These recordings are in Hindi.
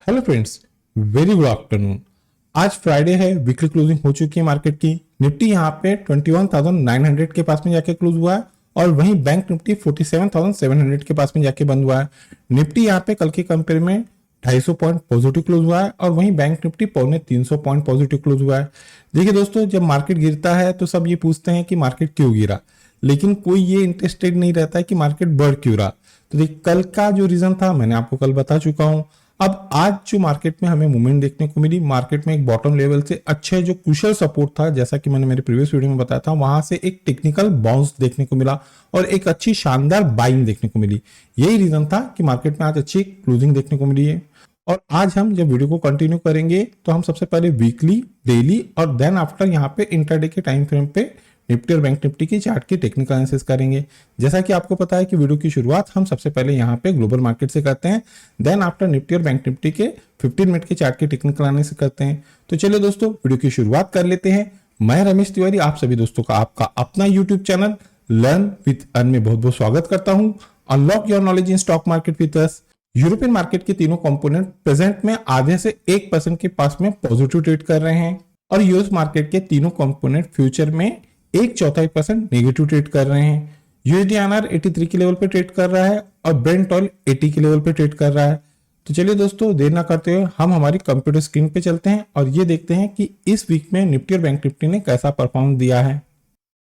Hello friends, very good afternoon. आज फ्राइडे है, वीकली क्लोजिंग हो चुकी है मार्केट की। निफ्टी यहाँ पे 21,900 के पास में जाके क्लोज हुआ है और वहीं बैंक निफ्टी 47,700 के पास में जाके बंद हुआ है। निफ्टी यहाँ पे कल के कंपेयर में 250 पॉइंट पॉजिटिव क्लोज हुआ है और वहीं bank Nifty 350 point positive close हुआ है। देखिए दोस्तों, जब मार्केट गिरता है तो सब ये पूछते हैं कि मार्केट क्यों गिरा, लेकिन कोई ये इंटरेस्टेड नहीं रहता है कि मार्केट बढ़ क्यों रहा। तो देखिए, कल का जो रीजन था मैंने आपको कल बता चुका हूं। अब आज जो मार्केट में हमें मूवमेंट देखने को मिली, मार्केट में एक बॉटम लेवल से अच्छे जो क्रूशियल सपोर्ट था, जैसा कि मैंने मेरे प्रीवियस वीडियो में बताया था, वहां से एक टेक्निकल बाउंस देखने को मिला और एक अच्छी शानदार बाइंग देखने को मिली। यही रीजन था कि मार्केट में आज अच्छी क्लोजिंग देखने को मिली है। और आज हम जब वीडियो को कंटिन्यू करेंगे तो हम सबसे पहले वीकली, डेली और देन आफ्टर यहाँ पे इंटरडे के टाइम फ्रेम पे निफ्टी और बैंक निफ्टी की चार्ट की टेक्निकल एनालिसिस करेंगे। जैसा कि आपको पता है कि वीडियो की शुरुआत हम सबसे पहले यहाँ पे ग्लोबल मार्केट से करते हैं, देन आफ्टर निफ्टी और बैंक निफ्टी के 15 मिनट के चार्ट की टेक्निकल एनालिसिस करते हैं। तो चलिए दोस्तों, वीडियो की शुरुआत कर लेते हैं। मैं रमेश तिवारी आप सभी दोस्तों का आपका अपना YouTube channel learn with earn में बहुत बहुत स्वागत करता हूं। Unlock your knowledge in stock market with us. European market के तीनों कंपोनेंट प्रेजेंट में आधे से 1% के पास में पॉजिटिव ट्रेड कर रहे हैं और यूएस मार्केट के तीनों कंपोनेंट फ्यूचर में 1/4% नेगेटिव ट्रेड कर रहे हैं। यूएसडी-आईएनआर 83 के लेवल पे ट्रेड कर रहा है और ब्रेंट ऑयल 80 के लेवल पे ट्रेड कर रहा है। तो चलिए दोस्तों, देर ना करते हुए हम हमारी कंप्यूटर स्क्रीन पे चलते हैं और ये देखते हैं कि इस वीक में निफ्टी और बैंक निफ्टी ने कैसा परफॉर्मेंस दिया है।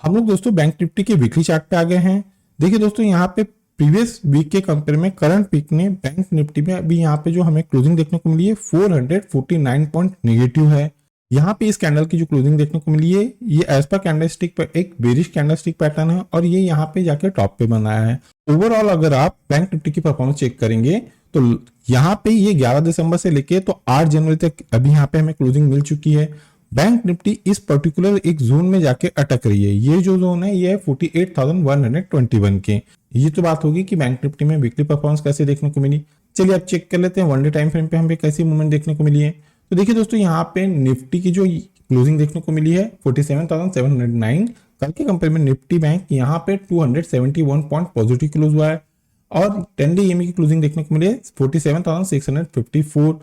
हम लोग दोस्तों बैंक निफ्टी के वीकली चार्ट पे आ गए हैं। देखिए दोस्तों, यहाँ पे प्रीवियस वीक के कंपेयर में करंट वीक में बैंक निफ्टी में अभी यहाँ पे जो हमें क्लोजिंग देखने को मिली है 449 पॉइंट नेगेटिव है। यहाँ पे इस कैंडल की जो क्लोजिंग देखने को मिली है ये एज पर कैंडलस्टिक पर एक बेरिश कैंडलस्टिक पैटर्न है और ये यहाँ पे जाके टॉप पे बनाया है। ओवरऑल अगर आप बैंक निफ्टी की परफॉर्मेंस चेक करेंगे तो यहाँ पे ये 11 दिसंबर से लेके तो 8 जनवरी तक अभी यहाँ पे हमें क्लोजिंग मिल चुकी है। बैंक निफ्टी इस पर्टिकुलर एक जोन में जाके अटक रही है। ये जो जोन है ये है 48,121 के। ये तो बात होगी कि बैंक निफ्टी में वीकली परफॉर्मेंस कैसे देखने को मिली। चलिए अब चेक कर लेते हैं वन डे टाइम फ्रेम पे हमें कैसी मूवमेंट देखने को मिली है। तो देखिए दोस्तों, यहाँ पे निफ्टी की जो क्लोजिंग देखने को मिली है 47,709। कल के कंपेयर में निफ्टी बैंक यहाँ पे 271 पॉइंट पॉजिटिव क्लोज हुआ है और 10 डे ईएमए की क्लोजिंग देखने को मिली है 47,654।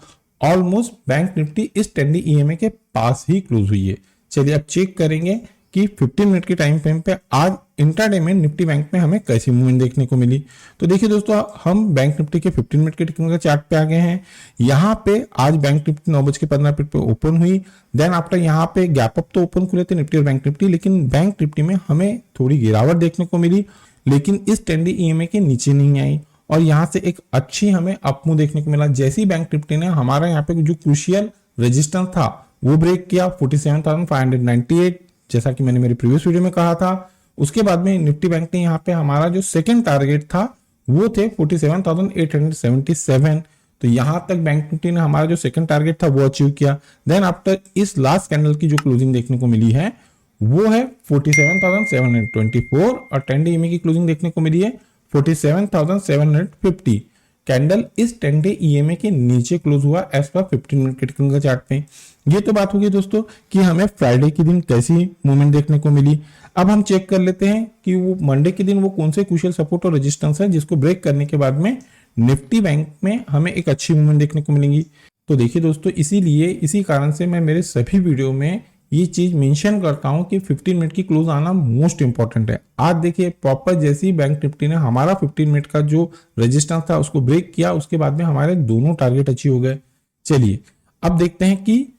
ऑलमोस्ट बैंक निफ्टी इस 10 डे ईएमए के पास ही क्लोज हुई है। चलिए अब चेक करेंगे कि 15 मिनट के टाइम फ्रेम पे आज इंट्राडे में निफ्टी बैंक में हमें कैसी मूवमेंट देखने को मिली। तो देखिए दोस्तों, हम बैंक निफ्टी के 15 मिनट के टेक्निकल चार्ट पे आ गए हैं। यहाँ पे आज बैंक निफ्टी 9:15 पे ओपन हुई। देन आफ्टर यहाँ पे गैप अप तो ओपन खुले थे निफ्टी और बैंक निफ्टी, लेकिन बैंक निफ्टी में हमें थोड़ी गिरावट देखने को मिली, लेकिन इस 10 डे ईएमए के नीचे नहीं आई और यहाँ से एक अच्छी हमें अपमूव देखने को मिला। जैसे ही बैंक निफ्टी ने हमारा यहाँ पे जो क्रूशियल रेजिस्टेंस था वो ब्रेक किया 47,598, जैसा कि मैंने मेरी प्रीवियस वीडियो में कहा था। उसके बाद में निफ्टी बैंक ने यहाँ पे हमारा जो सेकंड टारगेट था वो थे 47,877। तो यहाँ तक बैंक निफ्टी ने हमारा जो सेकंड टारगेट था वो अचीव किया। देन आफ्टर इस लास्ट कैंडल की जो क्लोजिंग देखने को मिली है वो है 47,724 और 10 डे ईएमए की क्लोजिंग देखने को मिली है 47,750। कैंडल इस 10 डे ईएमए के नीचे क्लोज हुआ एज पर 15 मिनट के टेक्निकल चार्ट पे। ये तो बात होगी दोस्तों कि हमें फ्राइडे के दिन कैसी मूवमेंट देखने को मिली। अब हम चेक कर लेते हैं कि वो मंडे के दिन वो कौन से क्रूशियल सपोर्ट और रेजिस्टेंस है जिसको ब्रेक करने के बाद में निफ्टी बैंक में हमें एक अच्छी मूवमेंट देखने को मिलेगी। तो देखिए दोस्तों, इसी कारण से मैं मेरे सभी वीडियो में ये चीज मेंशन करता हूं कि 15 मिनट की क्लोज आना मोस्ट इंपॉर्टेंट है। आज देखिए प्रॉपर जैसे ही बैंक निफ्टी ने हमारा 15 मिनट का जो रेजिस्टेंस था उसको ब्रेक किया, उसके बाद में हमारे दोनों टारगेट अचीव हो गए। चलिए अब देखते हैं कि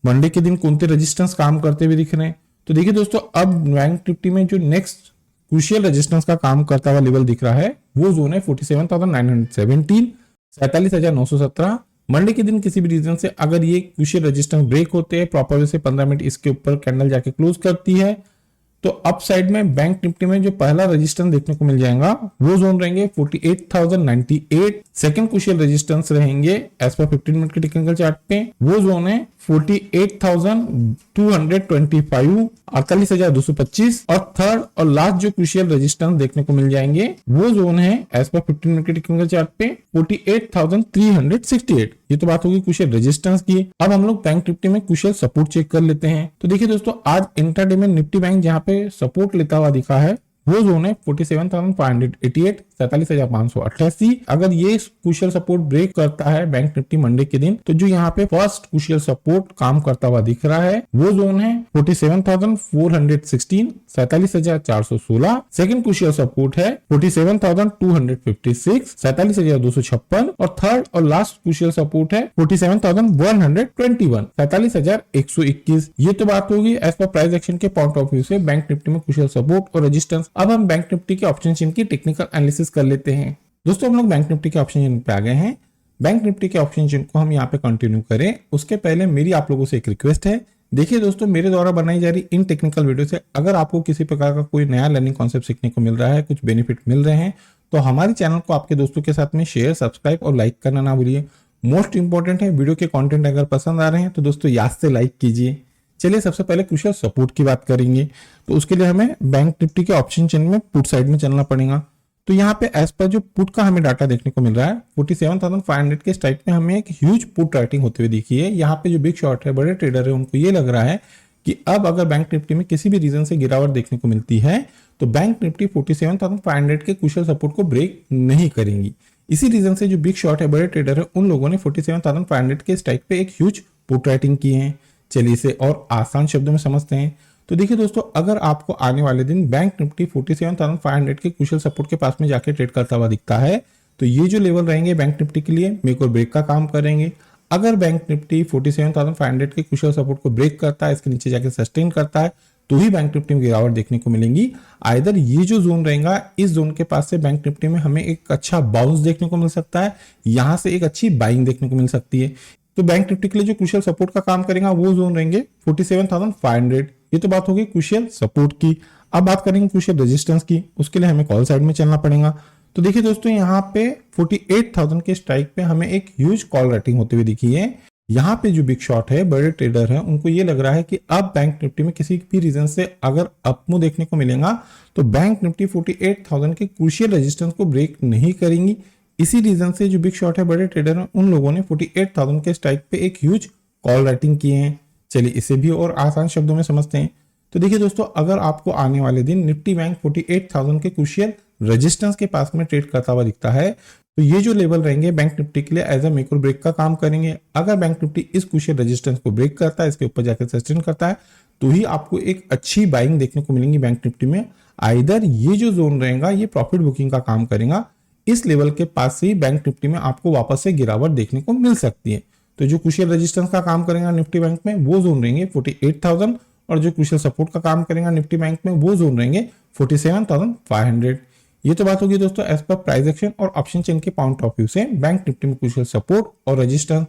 मंडे के दिन कौन से रेजिस्टेंस काम करते हुए दिख रहे हैं। तो देखिए दोस्तों, अब बैंक निफ्टी में जो नेक्स्ट क्रूशियल रेजिस्टेंस का काम करता हुआ लेवल दिख रहा है वो जोन है 47,917, 47,917। मंडे के दिन किसी भी रीजन से अगर ये क्रूशियल रेजिस्टेंस ब्रेक होते हैं प्रॉपर वे से 15 मिनट इसके ऊपर कैंडल जाके क्लोज करती है तो अप साइड में बैंक निफ्टी में जो पहला रेजिस्टेंस देखने को मिल जाएगा वो जोन रहेंगे 48,098। सेकंड क्रूशियल रेजिस्टेंस रहेंगे एज पर 15 मिनट के टेक्निकल चार्ट पे वो जोन है 48,225, 48,225। और थर्ड और लास्ट जो क्रूशियल रेजिस्टेंस देखने को मिल जाएंगे वो जोन है एज पर 15 मिनट के टेक्निकल चार्ट पे 48,368। ये तो बात होगी क्रूशियल रेजिस्टेंस की। अब हम लोग बैंक निफ्टी में क्रूशियल सपोर्ट चेक कर लेते हैं। तो देखिए दोस्तों, आज इंट्राडे में निफ्टी बैंक जहां पे सपोर्ट लेता हुआ दिखा है वो जोन है 47,588, 47,588। अगर ये क्रूशियल सपोर्ट ब्रेक करता है बैंक निफ्टी मंडे के दिन, तो जो यहाँ पे फर्स्ट क्रूशियल सपोर्ट काम करता हुआ दिख रहा है वो जोन है 47,416, 47,416। सेकंड क्रूशियल सपोर्ट है 47,256, 47,256। और थर्ड और लास्ट क्रूशियल सपोर्ट है 47,121, 47,121। ये तो बात होगी एज पर प्राइस एक्शन के पॉइंट ऑफ व्यू से बैंक निफ्टी में क्रूशियल सपोर्ट और रेजिस्टेंस। अब हम बैंक निफ्टी के ऑप्शन चेन की टेक्निकल एनालिसिस कर लेते हैं। दोस्तों हम लोग बैंक निफ्टी के ऑप्शन चेन पे आ गए हैं। बैंक निफ्टी के ऑप्शन चेन को हम यहाँ पे कंटिन्यू करें उसके पहले मेरी आप लोगों से एक रिक्वेस्ट है। देखिए दोस्तों, मेरे द्वारा बनाई जा रही इन टेक्निकल वीडियो से अगर आपको किसी प्रकार का कोई नया लर्निंग कॉन्सेप्ट सीखने को मिल रहा है, कुछ बेनिफिट मिल रहे हैं, तो हमारे चैनल को आपके दोस्तों के साथ में शेयर, सब्सक्राइब और लाइक करना ना भूलिए। मोस्ट इंपॉर्टेंट है, वीडियो के कंटेंट अगर पसंद आ रहे हैं तो दोस्तों याद से लाइक कीजिए। चलिए सबसे पहले क्रूशियल सपोर्ट की बात करेंगे, तो उसके लिए हमें बैंक निफ्टी के ऑप्शन चेन में पुट साइड में चलना पड़ेगा। तो यहाँ पे एज पर जो पुट का हमें डाटा देखने को मिल रहा है 47,500 के स्ट्राइक में हमें एक ह्यूज पुट राइटिंग होते हुए दिखी है। यहाँ पे जो बिग शॉट है, बड़े ट्रेडर है, उनको ये लग रहा है कि अब अगर बैंक निफ्टी में किसी भी रीजन से गिरावट देखने को मिलती है तो बैंक निफ्टी 47,500 के क्रूशियल सपोर्ट को ब्रेक नहीं करेंगी। इसी रीजन से जो बिग शॉट है, बड़े ट्रेडर है, उन लोगों ने 47,500 के स्ट्राइक पे एक ह्यूज पुट राइटिंग की है। चलिए इसे और आसान शब्दों में समझते हैं। तो देखिए दोस्तों, अगर आपको आने वाले दिन बैंक निफ्टी 47,500 के क्रूशियल सपोर्ट के पास में जाके ट्रेड करता हुआ दिखता है तो ये जो लेवल रहेंगे बैंक निफ्टी के लिए मेक और ब्रेक का काम करेंगे। अगर बैंक निफ्टी 47,500 के क्रूशियल सपोर्ट को ब्रेक करता है, इसके नीचे जाके सस्टेन करता है, तो ही बैंक निफ्टी में गिरावट देखने को मिलेंगी। आइदर ये जो जोन रहेगा, इस जोन के पास से बैंक निफ्टी में हमें एक अच्छा बाउंस देखने को मिल सकता है, यहां से एक अच्छी बाइंग देखने को मिल सकती है। तो बैंक निफ्टी के लिए जो क्रूशियल सपोर्ट का काम करेगा वो जोन रहेंगे 47,500। ये तो बात होगी क्रूशियल सपोर्ट की। अब बात करेंगे क्रूशियल रेजिस्टेंस की, उसके लिए हमें कॉल साइड में चलना पड़ेगा। तो देखिए दोस्तों, यहाँ पे 48,000 के स्ट्राइक पे हमें एक ह्यूज कॉल राइटिंग होते हुए दिखी है। यहाँ पे जो बिग शॉट है, बड़े ट्रेडर है, उनको ये लग रहा है कि अब बैंक निफ्टी में किसी भी रीजन से अगर अपमूव देखने को मिलेगा तो बैंक निफ्टी 48,000 के क्रूशियल रेजिस्टेंस को ब्रेक नहीं करेंगी। इसी रीजन से जो बिग शॉट है, बड़े ट्रेडर हैं, उन लोगों ने 48,000 के स्ट्राइक पे एक ह्यूज कॉल राइटिंग किए हैं। चलिए इसे भी और आसान शब्दों में समझते हैं। तो देखिए दोस्तों, अगर आपको आने वाले दिन निफ्टी बैंक 48,000 के क्रूशियल रेजिस्टेंस के पास में ट्रेड करता हुआ दिखता है तो ये जो लेवल रहेंगे बैंक निफ्टी के लिए एज अ मेक और ब्रेक का काम करेंगे। अगर बैंक निफ्टी इस क्रूशियल रेजिस्टेंस को ब्रेक करता है, इसके ऊपर जाकर सस्टेन करता है, तो ही आपको एक अच्छी बाइंग देखने को मिलेंगी बैंक निफ्टी में। आइदर ये जो जोन रहेगा ये प्रॉफिट बुकिंग का काम करेगा, इस लेवल के पास से ही बैंक निफ्टी में आपको वापस से गिरावट देखने को मिल सकती है। तो जो क्रूशियल रेजिस्टेंस का काम करेगा निफ्टी बैंक में वो जोन रहेंगे 48,000 और जो क्रूशियल सपोर्ट का काम करेगा निफ्टी बैंक में वो जोन रहेंगे 47,500। ये तो बात होगी दोस्तों एज पर प्राइस एक्शन और ऑप्शन चेन के पॉइंट ऑफ व्यू से बैंक निफ्टी में क्रूशियल सपोर्ट और रेजिस्टेंस।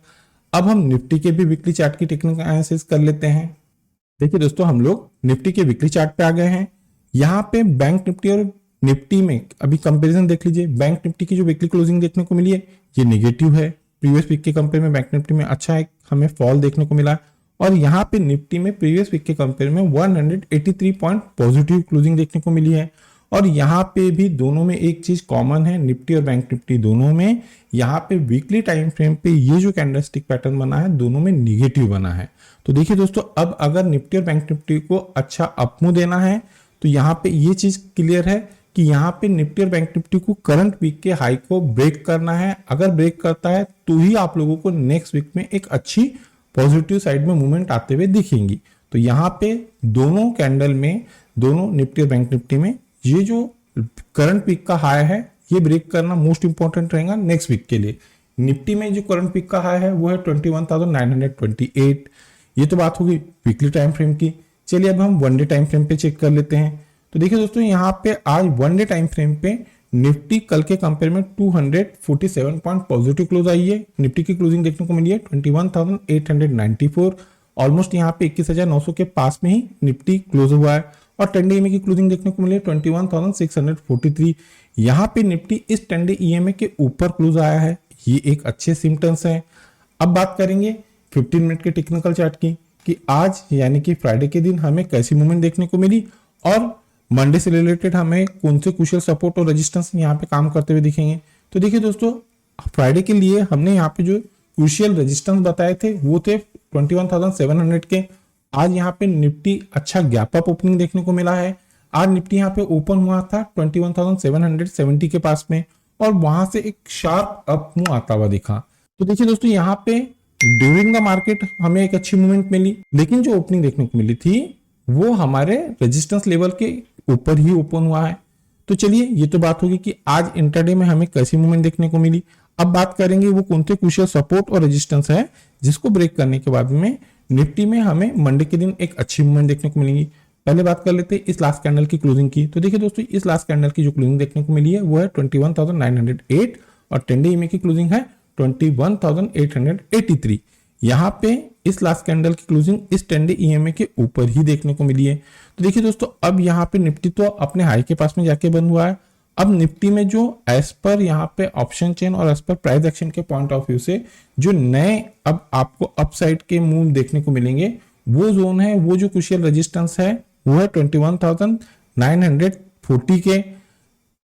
अब हम निफ्टी के भी वीकली चार्ट की टेक्निकल एनालिसिस कर लेते हैं। देखिए दोस्तों, हम लोग निफ्टी के वीकली चार्ट पे आ गए हैं। यहाँ पे बैंक निफ्टी और निफ्टी में अभी कंपैरिजन देख लीजिए। बैंक निफ्टी की जो वीकली क्लोजिंग देखने को मिली है ये नेगेटिव है। प्रीवियस वीक के कंपेयर में बैंक निफ्टी में अच्छा एक हमें फॉल देखने को मिला और यहाँ पे निफ्टी में प्रीवियस वीक के कंपेयर में 183 पॉइंट पॉजिटिव क्लोजिंग देखने को मिली है। और यहाँ पे भी दोनों में एक चीज कॉमन है, निफ्टी और बैंक निफ्टी दोनों में यहाँ पे वीकली टाइम फ्रेम पे ये जो कैंडलस्टिक पैटर्न बना है दोनों में निगेटिव बना है। तो देखिए दोस्तों, अब अगर निफ्टी और बैंक निफ्टी को अच्छा अपमूव देना है तो यहाँ पे ये चीज क्लियर है कि यहाँ पे निफ्टी और बैंक निफ्टी को करंट वीक के हाई को ब्रेक करना है। अगर ब्रेक करता है तो ही आप लोगों को नेक्स्ट वीक में एक अच्छी पॉजिटिव साइड में मूवमेंट आते हुए दिखेंगी। तो यहाँ पे दोनों कैंडल में, दोनों निफ्टी और बैंक निफ्टी में ये जो करंट वीक का हाई है ये ब्रेक करना मोस्ट इंपॉर्टेंट रहेगा नेक्स्ट वीक के लिए। निफ्टी में जो करंट वीक का हाई है वो है 21,928। ये तो बात होगी वीकली टाइम फ्रेम की। चलिए अब हम वन डे टाइम फ्रेम पे चेक कर लेते हैं। तो देखिए दोस्तों, यहाँ पे आज वन डे टाइम फ्रेम पे निफ्टी कल के कंपेयर में 247 पॉइंट पॉजिटिव क्लोज आई है। निफ्टी की क्लोजिंग देखने को मिली है 21,894। ऑलमोस्ट यहाँ पे 21,900 के पास में ही निफ्टी क्लोज हुआ है। और 10 डे ईएमए की क्लोजिंग देखने को मिली है 21,643। यहाँ पे निफ्टी इस 10 डे ईएमए के ऊपर क्लोज आया है, ये एक अच्छे सिम्टम्स हैं। अब बात करेंगे 15 मिनट के टेक्निकल चार्ट की कि आज यानी कि फ्राइडे के दिन हमें कैसी मूवमेंट देखने को मिली और मंडे से रिलेटेड हमें कौन से क्रूशियल सपोर्ट और रेजिस्टेंस यहाँ पे काम करते हुए दिखेंगे। तो देखिए दोस्तों, फ्राइडे के लिए हमने यहाँ पे जो क्रूशियल रेजिस्टेंस बताए थे वो थे 21,700 के। आज यहाँ पे निफ्टी अच्छा गैप अप ओपनिंग देखने को मिला है। आज निफ्टी यहाँ पे ओपन हुआ था 21,770 के पास में और वहां से एक शार्प अप मूव आता हुआ दिखा। तो देखिए दोस्तों, यहाँ पे ड्यूरिंग द मार्केट हमें एक अच्छी मूवमेंट मिली, लेकिन जो ओपनिंग देखने को मिली थी वो हमारे रेजिस्टेंस लेवल के ऊपर ही ओपन हुआ है। तो चलिए, ये तो बात होगी कि आज इंटरडे में हमें कैसी मूवमेंट देखने को मिली। अब बात करेंगे वो कौन से क्रूशियल सपोर्ट और रेजिस्टेंस है जिसको ब्रेक करने के बाद में निफ्टी में हमें मंडे के दिन एक अच्छी मूवमेंट देखने को मिलेगी। पहले बात कर लेते हैं इस लास्ट कैंडल की क्लोजिंग की। तो देखिए दोस्तों, इस लास्ट कैंडल की जो क्लोजिंग देखने को मिली है वो है 21,908 और 10 डे ईएमए की क्लोजिंग है 21,883। यहाँ पे इस लास्ट कैंडल की क्लोजिंग इस 10 डे ईएमए के ऊपर ही देखने को मिली है। तो देखिए दोस्तों, अब यहाँ पे निफ्टी तो अपने हाई के पास में जाके बंद हुआ है। अब निफ्टी में जो एज पर यहाँ पे ऑप्शन चेन और एज पर प्राइस एक्शन के पॉइंट ऑफ व्यू से जो नए अब आपको अपसाइड के मूव देखने को मिलेंगे, वो जोन है, वो जो क्रूशियल रेजिस्टेंस है वो है 21,940 के।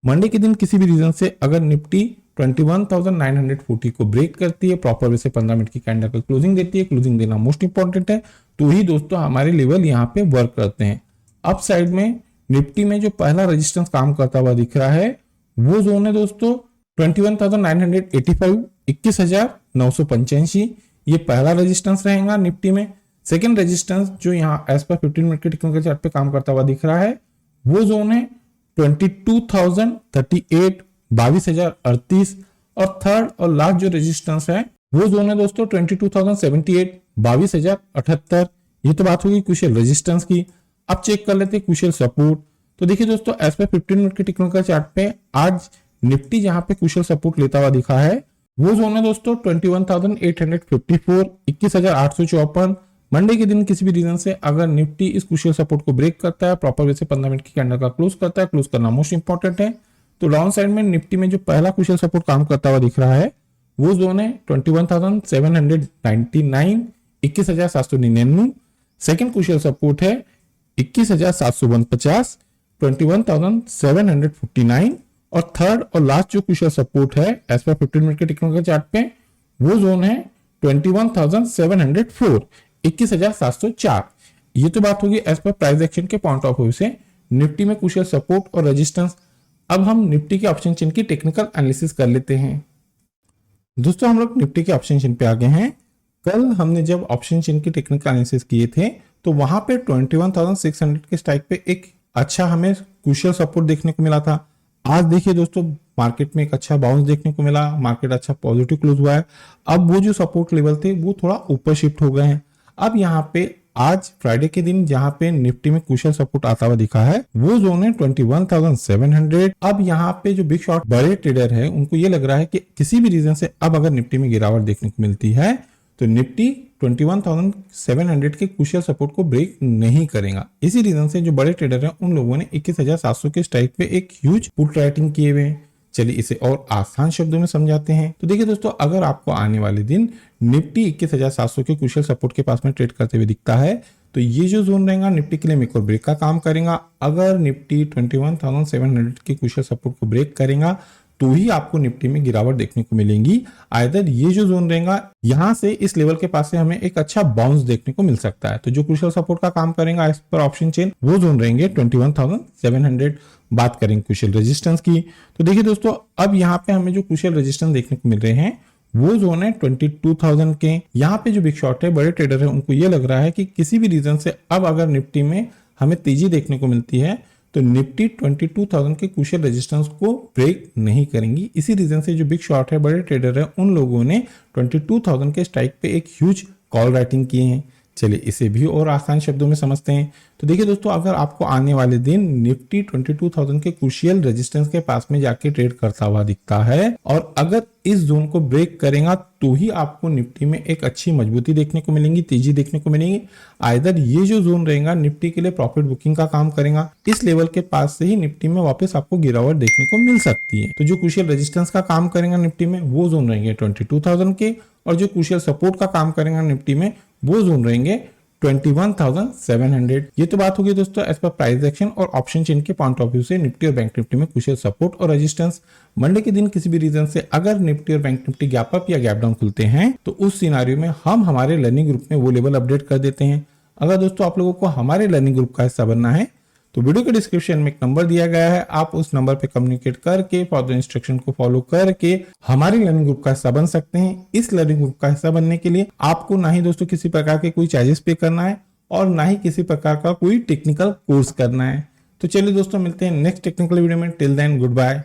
मंडे के दिन किसी भी रीजन से अगर निफ्टी 21,940 को ब्रेक करती है, प्रॉपर वे से 15 मिनट की कैंडल का क्लोजिंग देती है, क्लोजिंग देना मोस्ट इंपॉर्टेंट है, तो ही दोस्तों हमारे लेवल यहाँ पे वर्क करते हैं। अप साइड में निफ्टी में जो पहला रेजिस्टेंस काम करता हुआ दिख रहा है वो जोन है दोस्तों 21,985, 21,985। ये पहला रेजिस्टेंस रहेगा निफ्टी में। सेकेंड रेजिस्टेंस जो यहाँ एज पर 15 मिनट के टेक्निकल चार्ट पे काम करता हुआ दिख रहा है वो जोन है 22,038, 22,038। और थर्ड और लास्ट जो रेजिस्टेंस है वो जोन है दोस्तों 22,078, 22,078। ये तो बात होगी क्रूशियल रेजिस्टेंस की। अब चेक कर लेते हैं क्रूशियल सपोर्ट। तो देखिए दोस्तों, एज पर 15 मिनट के टेक्निकल चार्ट पे आज निफ्टी जहां पे क्रूशियल सपोर्ट लेता हुआ दिखा है वो जोन है दोस्तों 21,854, 21,854। मंडे के दिन किसी भी रीजन से अगर निफ्टी इस क्रूशियल सपोर्ट को ब्रेक करता है, प्रॉपर वे से 15 मिनट की कैंडल का क्लोज करता है, क्लोज करना मोस्ट इंपॉर्टेंट है, तो डाउन साइड में निफ्टी में जो पहला क्रूशियल सपोर्ट काम करता हुआ दिख रहा है वो जोन है 21,799, 21,799। सेकेंड क्रूशियल सपोर्ट है 21,749, 21,749। और थर्ड और लास्ट जो क्रूशियल सपोर्ट है एज पर 15 मिनट के टेक्निकल चार्ट पे वो जोन है 21,704, 21,704। ये तो बात होगी एज पर प्राइस एक्शन के पॉइंट ऑफ व्यू से निफ्टी में क्रूशियल सपोर्ट और रेजिस्टेंस। अब हम निफ्टी के ऑप्शन चेन की टेक्निकल एनालिसिस कर लेते हैं। दोस्तों, हम लोग निफ्टी के ऑप्शन चेन पे आ गए हैं। कल हमने जब ऑप्शन चेन की टेक्निकल एनालिसिस किए थे तो वहां पे 21,600 के स्ट्राइक पे एक अच्छा हमें क्रूशियल सपोर्ट देखने को मिला था। आज देखिए दोस्तों, मार्केट में एक अच्छा बाउंस देखने को मिला, मार्केट अच्छा पॉजिटिव क्लोज हुआ है। अब वो जो सपोर्ट लेवल थे वो थोड़ा ऊपर शिफ्ट हो गए हैं। अब यहाँ पे आज फ्राइडे के दिन जहां पे निफ्टी में क्रूशियल सपोर्ट आता हुआ दिखा है वो जोन है 21,700। अब यहाँ पे जो बिग शॉट बड़े ट्रेडर है उनको ये लग रहा है कि किसी भी रीजन से अब अगर निफ्टी में गिरावट देखने को मिलती है तो निफ्टी 21,700 के क्रूशियल सपोर्ट को ब्रेक नहीं करेगा। इसी रीजन से जो बड़े ट्रेडर हैं उन लोगों ने 21,700 के स्ट्राइक पे एक ह्यूज पुट राइटिंग किए हुए हैं। चलिए इसे और आसान शब्दों में समझाते हैं। तो देखिए दोस्तों, अगर आपको आने वाले दिन निफ्टी 21,700 के क्रूशियल सपोर्ट के पास में ट्रेड करते हुए दिखता है तो ये जो जोन रहेगा निफ्टी के लिए मेक और ब्रेक का काम करेगा। अगर निफ्टी 21,700 के क्रूशियल सपोर्ट को ब्रेक करेगा तो ही आपको निफ्टी में गिरावट देखने को मिलेगी। आइदर ये जो जोन रहेगा यहां से इस लेवल के पास से हमें एक अच्छा बाउंस देखने को मिल सकता है। तो जो क्रूशियल सपोर्ट का काम करेगा इस पर ऑप्शन चेन वो जोन रहेंगे 21,700। बात करेंगे क्रूशियल रेजिस्टेंस की। तो देखिए दोस्तों, अब यहाँ पे हमें जो क्रूशियल रेजिस्टेंस देखने को मिल रहे हैं वो जोन है 22,000 के। यहाँ पे जो बिग शॉट है बड़े ट्रेडर है उनको ये लग रहा है कि किसी भी रीजन से अब अगर निफ्टी में हमें तेजी देखने को मिलती है तो निफ्टी 22,000 के क्रूशियल रेजिस्टेंस को ब्रेक नहीं करेंगी। इसी रीजन से जो बिग शॉट है बड़े ट्रेडर है उन लोगों ने 22,000 के स्ट्राइक पे एक ह्यूज कॉल राइटिंग किए हैं। चलिए इसे भी और आसान शब्दों में समझते हैं। तो देखिए दोस्तों, अगर आपको आने वाले दिन निफ्टी 22,000 के क्रूशियल रेजिस्टेंस के पास में जाके ट्रेड करता हुआ दिखता है और अगर इस जोन को ब्रेक करेगा तो ही आपको निफ्टी में एक अच्छी मजबूती देखने को मिलेगी, तेजी देखने को मिलेगी। आइदर ये जो जोन रहेगा निफ्टी के लिए प्रॉफिट बुकिंग का काम करेगा, इस लेवल के पास से ही निफ्टी में वापस आपको गिरावट देखने को मिल सकती है। तो जो क्रूशियल रेजिस्टेंस का काम करेगा निफ्टी में वो जोन रहेंगे 22,000 के और जो क्रूशियल सपोर्ट का काम करेगा निफ्टी में वो जोन रहेंगे 21,700। ये तो बात होगी दोस्तों एज पर प्राइस एक्शन और ऑप्शन चेन के पॉइंट ऑफ व्यू से निफ्टी और बैंक निफ्टी में क्रूशियल सपोर्ट और रेजिस्टेंस। मंडे के दिन किसी भी रीजन से अगर निफ्टी और बैंक निफ्टी गैप अप या गैप डाउन खुलते हैं तो उस सिनारियो में हम हमारे लर्निंग ग्रुप में वो लेवल अपडेट कर देते हैं। अगर दोस्तों आप लोगों को हमारे लर्निंग ग्रुप का हिस्सा बनना है तो वीडियो के डिस्क्रिप्शन में एक नंबर दिया गया है, आप उस नंबर पे कम्युनिकेट करके फॉर द इंस्ट्रक्शन को फॉलो करके हमारे लर्निंग ग्रुप का हिस्सा बन सकते हैं। इस लर्निंग ग्रुप का हिस्सा बनने के लिए आपको ना ही दोस्तों किसी प्रकार के कोई चार्जेस पे करना है और ना ही किसी प्रकार का कोई टेक्निकल कोर्स करना है। तो चलिए दोस्तों मिलते हैं नेक्स्ट टेक्निकल वीडियो में। Till then good bye.